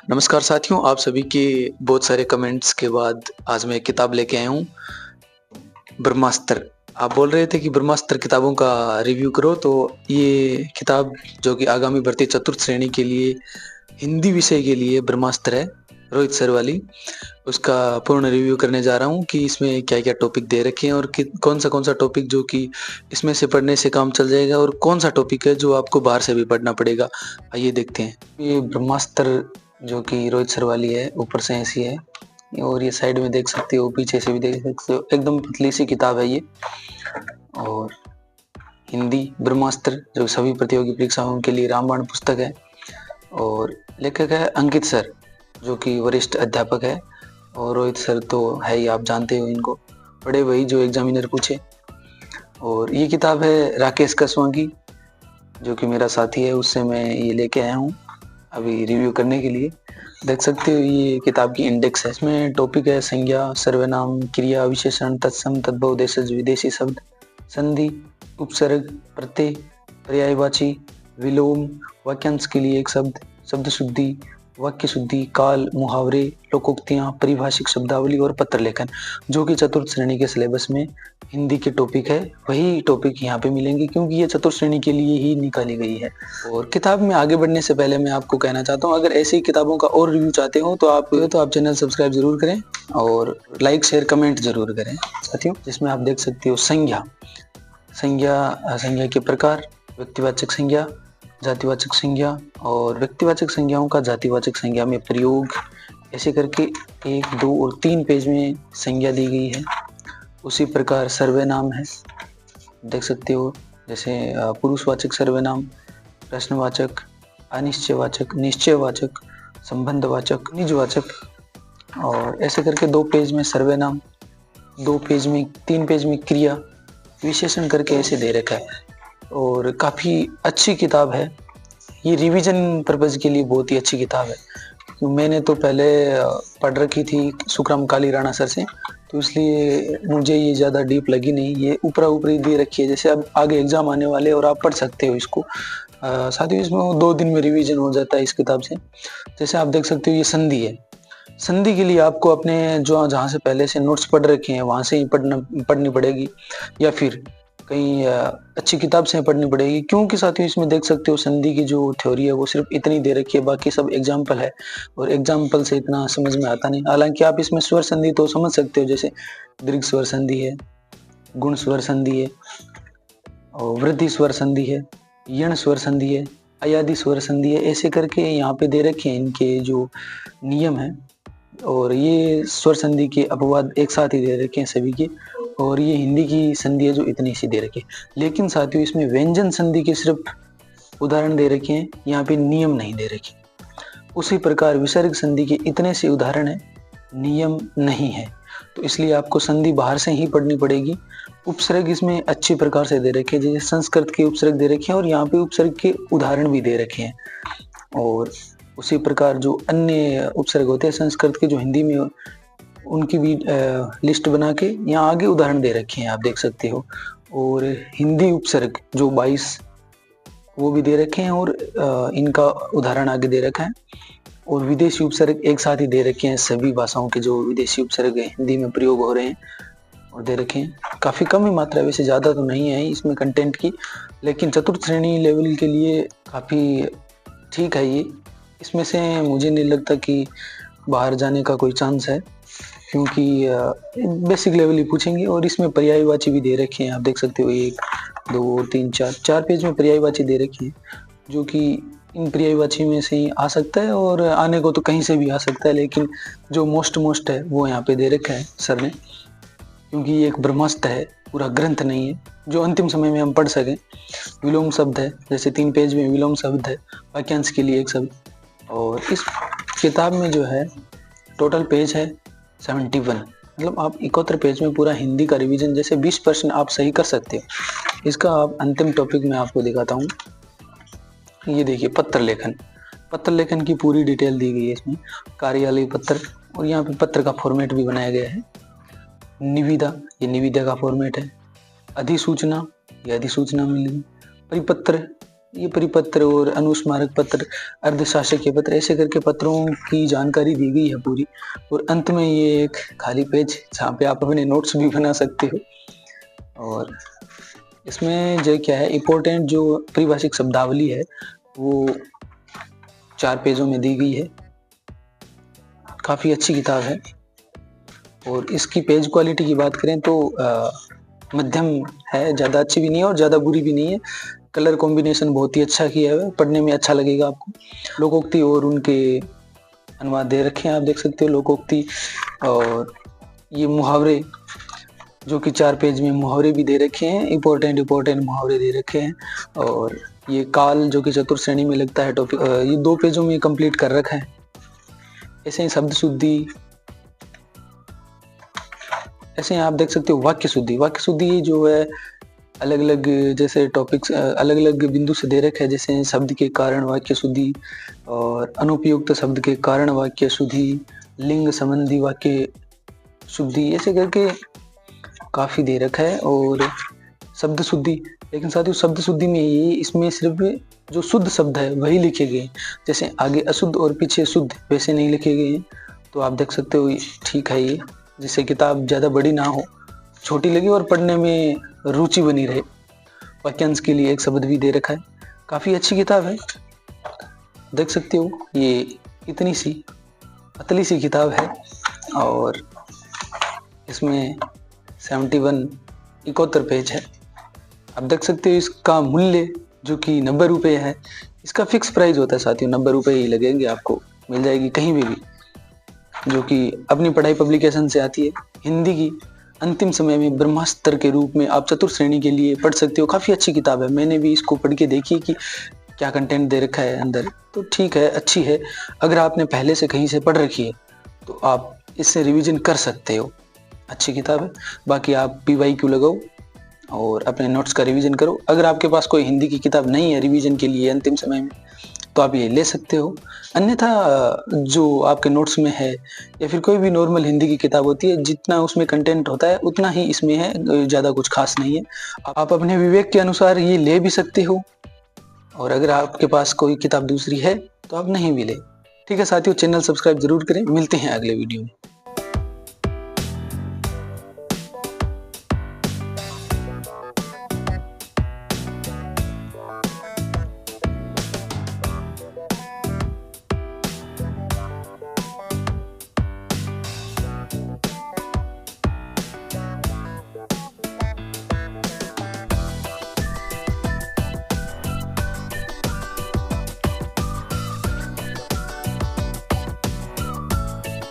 नमस्कार साथियों, आप सभी के बहुत सारे कमेंट्स के बाद आज मैं एक किताब लेके आया हूँ, ब्रह्मास्त्र। आप बोल रहे थे कि ब्रह्मास्त्र किताबों का रिव्यू करो, तो ये किताब जो कि आगामी भर्ती चतुर्थ श्रेणी के लिए हिंदी विषय के लिए ब्रह्मास्त्र है, रोहित सर वाली। उसका पूर्ण रिव्यू करने जा रहा हूँ कि इसमें क्या-क्या टॉपिक दे रखे हैं और कौन सा टॉपिक जो कि इसमें से पढ़ने से काम चल जाएगा और कौन सा टॉपिक है जो आपको बाहर से भी पढ़ना पड़ेगा। आइए देखते हैं। ये ब्रह्मास्त्र जो कि रोहित सर वाली है, ऊपर से ऐसी है और ये साइड में देख सकते हो, पीछे से भी देख सकते हो, एकदम पतली सी किताब है ये। और हिंदी ब्रह्मास्त्र जो सभी प्रतियोगी परीक्षाओं के लिए रामबाण पुस्तक है और लेखक है अंकित सर, जो कि वरिष्ठ अध्यापक है। और रोहित सर तो है ही, आप जानते हो इनको, बड़े भाई जो एग्जामिनर पूछे। और ये किताब है राकेश कसवा की, जो कि मेरा साथी है, उससे मैं ये लेके आया हूँ अभी रिव्यू करने के लिए। देख सकते हो ये किताब की इंडेक्स है। इसमें टॉपिक है संज्ञा, सर्वनाम, क्रिया, विशेषण, तत्सम, तद्भव, देशज, विदेशी शब्द, संधि, उपसर्ग, प्रत्यय, पर्यायवाची, विलोम, वाक्यांश के लिए एक शब्द, शब्द शुद्धि, वाक्य शुद्धि, काल, मुहावरे, लोकोक्तियां, परिभाषिक शब्दावली और पत्र लेखन, जो कि चतुर्थ श्रेणी के सिलेबस में हिंदी के टॉपिक है। वही टॉपिक यहाँ पे मिलेंगे क्योंकि ये चतुर्थ श्रेणी के लिए ही निकाली गई है। और किताब में आगे बढ़ने से पहले मैं आपको कहना चाहता हूँ, अगर ऐसी किताबों का और रिव्यू चाहते हो तो आप चैनल सब्सक्राइब जरूर करें और लाइक शेयर कमेंट जरूर करें साथियों। जिसमें आप देख सकते हो संज्ञा के प्रकार, व्यक्तिवाचक संज्ञा, जातिवाचक संज्ञा और व्यक्तिवाचक संज्ञाओं का जातिवाचक संज्ञा में प्रयोग, ऐसे करके 1, 2 और 3 पेज में संज्ञा दी गई है। उसी प्रकार सर्वनाम है, देख सकते हो, जैसे पुरुषवाचक सर्वनाम, प्रश्नवाचक, अनिश्चयवाचक, निश्चयवाचक, संबंधवाचक, निजवाचक, और ऐसे करके 2 पेज में सर्वनाम, 2 पेज में, 3 पेज में क्रिया, विशेषण करके ऐसे दे रखा है। और काफ़ी अच्छी किताब है ये, रिवीजन पर्पज़ के लिए बहुत ही अच्छी किताब है। मैंने तो पहले पढ़ रखी थी सुखराम काली राणा सर से, तो इसलिए मुझे ये ज़्यादा डीप लगी नहीं। ये ऊपरा ऊपरी दे रखी है, जैसे अब आगे एग्जाम आने वाले और आप पढ़ सकते हो इसको। साथ ही इसमें 2 दिन में रिवीजन हो जाता है इस किताब से। जैसे आप देख सकते हो ये संधि है, संधि के लिए आपको अपने जो जहाँ से पहले से नोट्स पढ़ रखे हैं वहाँ से ही पढ़नी पड़ेगी, या फिर कहीं अच्छी किताब से पढ़नी पड़ेगी, क्योंकि साथियों इसमें देख सकते हो संधि की जो थ्योरी है वो सिर्फ इतनी दे रखी है, बाकी सब एग्जाम्पल है और एग्जाम्पल से इतना समझ में आता नहीं। हालांकि आप इसमें स्वर संधि तो समझ सकते हो, जैसे दीर्घ स्वर संधि है, गुण स्वर संधि है, और वृद्धि स्वर संधि है, यण स्वर संधि है, अयादि स्वर संधि है, ऐसे करके यहाँ पे दे रखे हैं इनके जो नियम है। और ये स्वर संधि के अपवाद एक साथ ही दे रखे हैं सभी के, और ये हिंदी की संधि है जो इतनी सी दे रखी है। लेकिन साथियों इसमें व्यंजन संधि के सिर्फ उदाहरण दे रखे हैं, यहाँ पे नियम नहीं दे रखे। उसी प्रकार विसर्ग संधि के इतने से उदाहरण है, नियम नहीं है, तो इसलिए आपको संधि बाहर से ही पढ़नी पड़ेगी। उपसर्ग इसमें अच्छी प्रकार से दे रखे हैं, जैसे संस्कृत के उपसर्ग दे रखे हैं और यहाँ पे उपसर्ग के उदाहरण भी दे रखे हैं। और उसी प्रकार जो अन्य उपसर्ग होते हैं संस्कृत के जो हिंदी में, उनकी भी लिस्ट बना के यहाँ आगे उदाहरण दे रखे हैं, आप देख सकते हो। और हिंदी उपसर्ग जो 22 वो भी दे रखे हैं और इनका उदाहरण आगे दे रखा है। और विदेशी उपसर्ग एक साथ ही दे रखे हैं, सभी भाषाओं के जो विदेशी उपसर्ग हिंदी में प्रयोग हो रहे हैं और दे रखे हैं। काफ़ी कम ही मात्रा, वैसे ज़्यादा तो नहीं है इसमें कंटेंट की, लेकिन चतुर्थ श्रेणी लेवल के लिए काफ़ी ठीक है ये। इसमें से मुझे नहीं लगता कि बाहर जाने का कोई चांस है, क्योंकि बेसिक लेवल ही पूछेंगे। और इसमें पर्यायवाची भी दे रखे हैं, आप देख सकते हो, 1, 2, 3, 4 पेज में पर्यायवाची दे रखी है, जो कि इन पर्यायवाची में से ही आ सकता है और आने को तो कहीं से भी आ सकता है, लेकिन जो मोस्ट है वो यहाँ पे दे रखा है सर ने, क्योंकि ये एक ब्रह्मास्त्र है, पूरा ग्रंथ नहीं है जो अंतिम समय में हम पढ़ सकें। विलोम शब्द है, जैसे 3 पेज में विलोम शब्द है, वाक्यांश के लिए एक शब्द। और इस किताब में जो है टोटल पेज है 71, मतलब आप 71 पेज में पूरा हिंदी का रिवीजन, जैसे 20% आप सही कर सकते हो। इसका आप अंतिम टॉपिक मैं आपको दिखाता हूँ। ये देखिए पत्र लेखन की पूरी डिटेल दी गई है इसमें, कार्यालय पत्र, और यहाँ पे पत्र का फॉर्मेट भी बनाया गया है। निविदा, ये निविदा का फॉर्मेट है। अधिसूचना, ये अधिसूचना मिलेगी। परिपत्र, ये परिपत्र और अनुस्मारक पत्र, अर्धशासकीय पत्र, ऐसे करके पत्रों की जानकारी दी गई है पूरी। और अंत में ये एक खाली पेज जहाँ पे आप अपने नोट्स भी बना सकते हो। और इसमें जो क्या है, इम्पोर्टेंट जो परिभाषिक शब्दावली है वो 4 पेजों में दी गई है। काफ़ी अच्छी किताब है। और इसकी पेज क्वालिटी की बात करें तो मध्यम है, ज़्यादा अच्छी भी नहीं है और ज़्यादा बुरी भी नहीं है। कलर कॉम्बिनेशन बहुत ही अच्छा किया है, पढ़ने में अच्छा लगेगा आपको। लोकोक्ति और उनके अनुवाद दे रखे हैं, आप देख सकते हो लोकोक्ति। और ये मुहावरे जो कि 4 पेज में मुहावरे भी दे रखे हैं, इम्पोर्टेंट मुहावरे दे रखे हैं। और ये काल जो कि चतुर्थ श्रेणी में लगता है टॉपिक, ये 2 पेजों में कंप्लीट कर रखा है। ऐसे ही शब्द शुद्धि, ऐसे ही आप देख सकते हो वाक्य शुद्धि जो है अलग अलग जैसे टॉपिक्स अलग अलग बिंदु से दे रखे है, जैसे शब्द के कारण वाक्य शुद्धि, और अनुपयुक्त शब्द के कारण वाक्य शुद्धि, लिंग संबंधी वाक्य शुद्धि, ऐसे करके काफी दे रखा है। और शब्द शुद्धि, लेकिन साथियों शब्द शुद्धि में ये इसमें सिर्फ जो शुद्ध शब्द है वही लिखे गए, जैसे आगे अशुद्ध और पीछे शुद्ध वैसे नहीं लिखे गए हैं। तो आप देख सकते हो ठीक है ये, जिससे किताब ज़्यादा बड़ी ना हो, छोटी लगे और पढ़ने में रुचि बनी रहे। वाक्यांश के लिए एक शब्द भी दे रखा है। काफ़ी अच्छी किताब है, देख सकते हो। ये इतनी सी पतली सी किताब है और इसमें 71 पेज है। आप देख सकते हो इसका मूल्य जो कि 90 रुपये है। इसका फिक्स प्राइस होता है साथियों, 90 रुपये ही लगेंगे, आपको मिल जाएगी कहीं भी, जो कि अपनी पढ़ाई पब्लिकेशन से आती है। हिंदी की अंतिम समय में ब्रह्मास्त्र के रूप में आप चतुर्थ श्रेणी के लिए पढ़ सकते हो। काफ़ी अच्छी किताब है, मैंने भी इसको पढ़ के देखी कि क्या कंटेंट दे रखा है अंदर, तो ठीक है, अच्छी है। अगर आपने पहले से कहीं से पढ़ रखी है तो आप इससे रिवीजन कर सकते हो, अच्छी किताब है। बाकी आप PYQ लगाओ और अपने नोट्स का रिवीजन करो। अगर आपके पास कोई हिंदी की किताब नहीं है रिवीजन के लिए अंतिम समय में, तो आप ये ले सकते हो। अन्यथा जो आपके नोट्स में है या फिर कोई भी नॉर्मल हिंदी की किताब होती है, जितना उसमें कंटेंट होता है उतना ही इसमें है, ज़्यादा कुछ खास नहीं है। आप अपने विवेक के अनुसार ये ले भी सकते हो, और अगर आपके पास कोई किताब दूसरी है तो आप नहीं भी ले। ठीक है साथियों, चैनल सब्सक्राइब जरूर करें। मिलते हैं अगले वीडियो में।